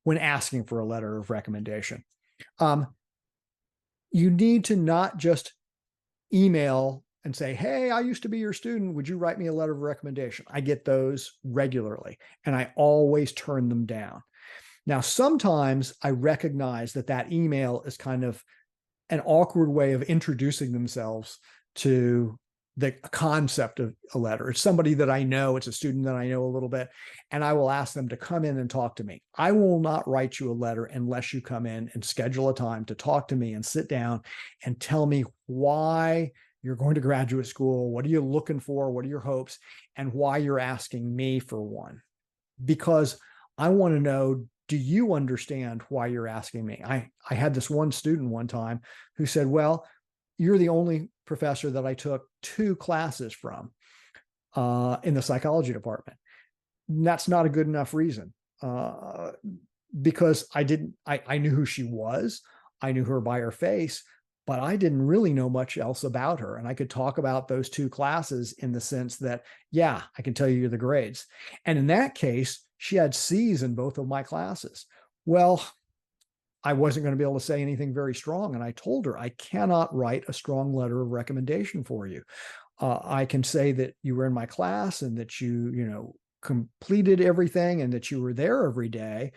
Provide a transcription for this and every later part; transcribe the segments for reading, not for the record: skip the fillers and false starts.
when asking for a letter of recommendation. You need to not just email and say, hey, I used to be your student. Would you write me a letter of recommendation? I get those regularly, and I always turn them down. Now, sometimes I recognize that that email is kind of an awkward way of introducing themselves to the concept of a letter. It's somebody that I know, it's a student that I know a little bit, and I will ask them to come in and talk to me. I will not write you a letter unless you come in and schedule a time to talk to me and sit down and tell me why you're going to graduate school, what are you looking for, what are your hopes, and why you're asking me for one. Because I want to know, do you understand why you're asking me? I had this one student one time who said, well, you're the only professor that I took 2 classes from in the psychology department. And that's not a good enough reason because I knew who she was. I knew her by her face, but I didn't really know much else about her. And I could talk about those 2 classes in the sense that, yeah, I can tell you the grades. And in that case, she had C's in both of my classes. Well, I wasn't going to be able to say anything very strong. And I told her, I cannot write a strong letter of recommendation for you. I can say that you were in my class and that you completed everything and that you were there every day,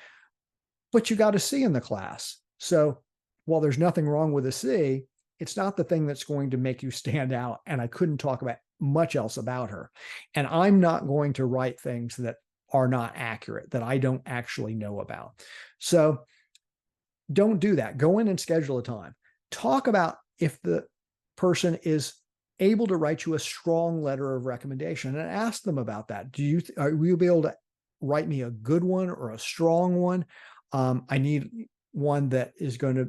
but you got a C in the class. So while there's nothing wrong with a C, it's not the thing that's going to make you stand out. And I couldn't talk about much else about her. And I'm not going to write things that are not accurate, that I don't actually know about. So don't do that. Go in and schedule a time. Talk about if the person is able to write you a strong letter of recommendation and ask them about that. Will you be able to write me a good one or a strong one? I need one that is going to,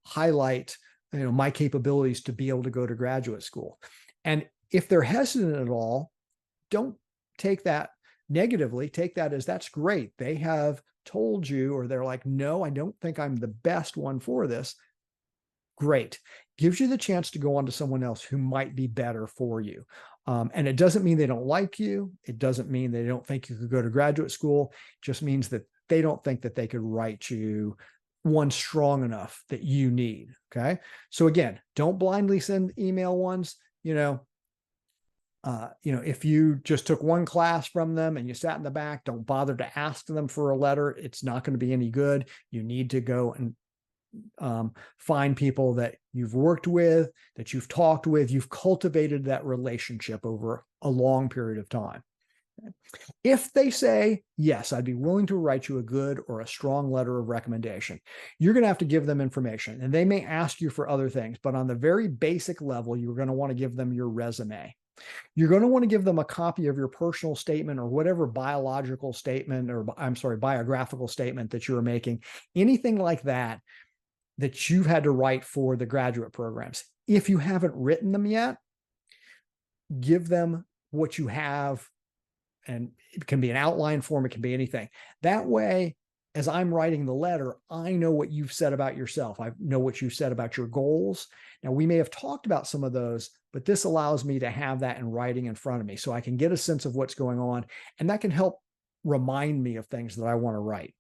highlight, my capabilities to be able to go to graduate school. And if they're hesitant at all, don't take that negatively. Take that as that's great. They have told you, or they're like, no, I don't think I'm the best one for this. Great. Gives you the chance to go on to someone else who might be better for you. And it doesn't mean they don't like you. It doesn't mean they don't think you could go to graduate school. It just means that they don't think that they could write you one strong enough that you need. Okay. So again, don't blindly send email ones. If you just took one class from them and you sat in the back, don't bother to ask them for a letter. It's not going to be any good. You need to go and find people that you've worked with, that you've talked with, you've cultivated that relationship over a long period of time. If they say, yes, I'd be willing to write you a good or a strong letter of recommendation, you're going to have to give them information, and they may ask you for other things, but on the very basic level, you're going to want to give them your resume. You're going to want to give them a copy of your personal statement or whatever biographical statement that you're making, anything like that you've had to write for the graduate programs. If you haven't written them yet, give them what you have, and it can be an outline form, it can be anything. That way, as I'm writing the letter, I know what you've said about yourself. I know what you've said about your goals. Now, we may have talked about some of those, but this allows me to have that in writing in front of me so I can get a sense of what's going on, and that can help remind me of things that I want to write.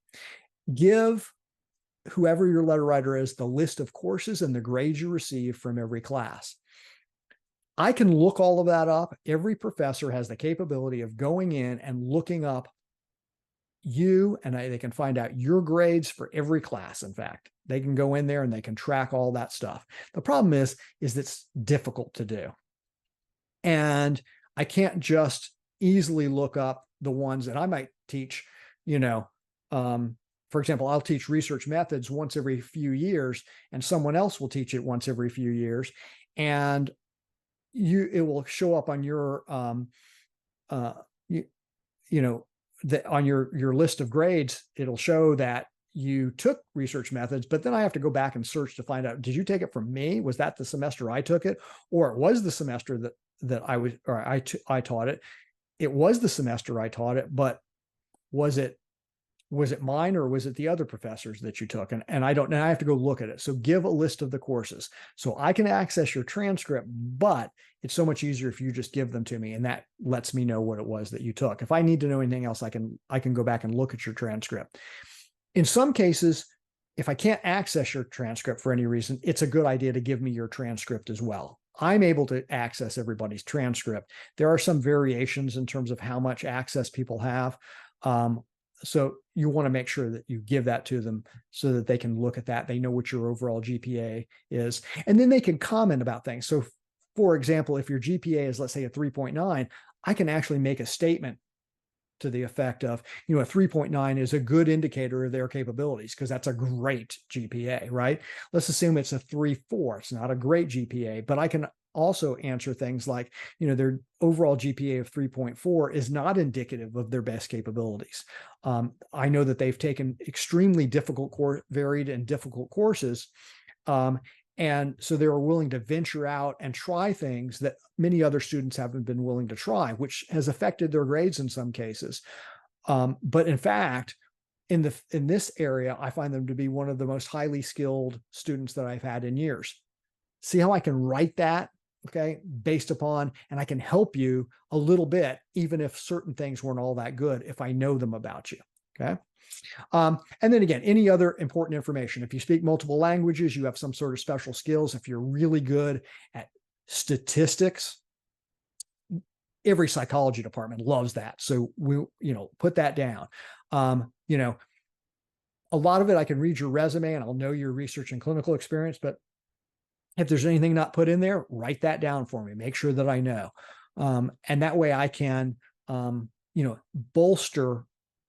Give whoever your letter writer is the list of courses and the grades you receive from every class. I can look all of that up. Every professor has the capability of going in and looking up you, and they can find out your grades for every class. In fact, they can go in there and they can track all that stuff. The problem is it's difficult to do. And I can't just easily look up the ones that I might teach, for example, I'll teach research methods once every few years, and someone else will teach it once every few years. And it will show up on your, on your list of grades. It'll show that you took research methods, but then I have to go back and search to find out, did you take it from me? Was that the semester I took it? Or it was the semester that I taught it. It was the semester I taught it, but was it mine or was it the other professors that you took? And I have to go look at it. So give a list of the courses so I can access your transcript, but it's so much easier if you just give them to me, and that lets me know what it was that you took. If I need to know anything else, I can go back and look at your transcript. In some cases, if I can't access your transcript for any reason, it's a good idea to give me your transcript as well. I'm able to access everybody's transcript. There are some variations in terms of how much access people have. So you want to make sure that you give that to them so that they can look at that. They know what your overall GPA is, and then they can comment about things. So for example, if your GPA is, let's say, a 3.9, I can actually make a statement to the effect of, a 3.9 is a good indicator of their capabilities because that's a great GPA, right? Let's assume it's a 3.4. It's not a great GPA, but I can also answer things like, their overall GPA of 3.4 is not indicative of their best capabilities. I know that they've taken extremely difficult, varied and difficult courses. And so they were willing to venture out and try things that many other students haven't been willing to try, which has affected their grades in some cases. But in fact, in this area, I find them to be one of the most highly skilled students that I've had in years. See how I can write that, okay, based upon, and I can help you a little bit, even if certain things weren't all that good, if I know them about you, okay? And then again, any other important information. If you speak multiple languages, you have some sort of special skills. If you're really good at statistics, every psychology department loves that. So we, put that down. A lot of it, I can read your resume and I'll know your research and clinical experience, but if there's anything not put in there, write that down for me. Make sure that I know. And that way I can, bolster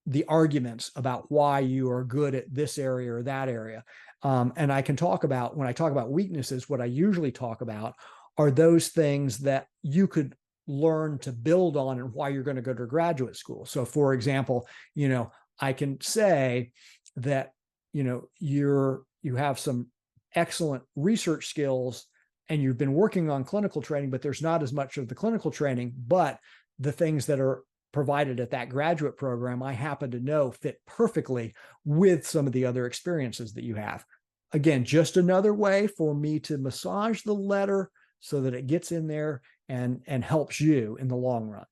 the arguments about why you are good at this area or that area. And I can talk about, when I talk about weaknesses, what I usually talk about are those things that you could learn to build on and why you're going to go to graduate school. So for example, I can say that, you have some excellent research skills and you've been working on clinical training, but there's not as much of the clinical training, but the things that are provided at that graduate program, I happen to know fit perfectly with some of the other experiences that you have. Again, just another way for me to massage the letter so that it gets in there and helps you in the long run.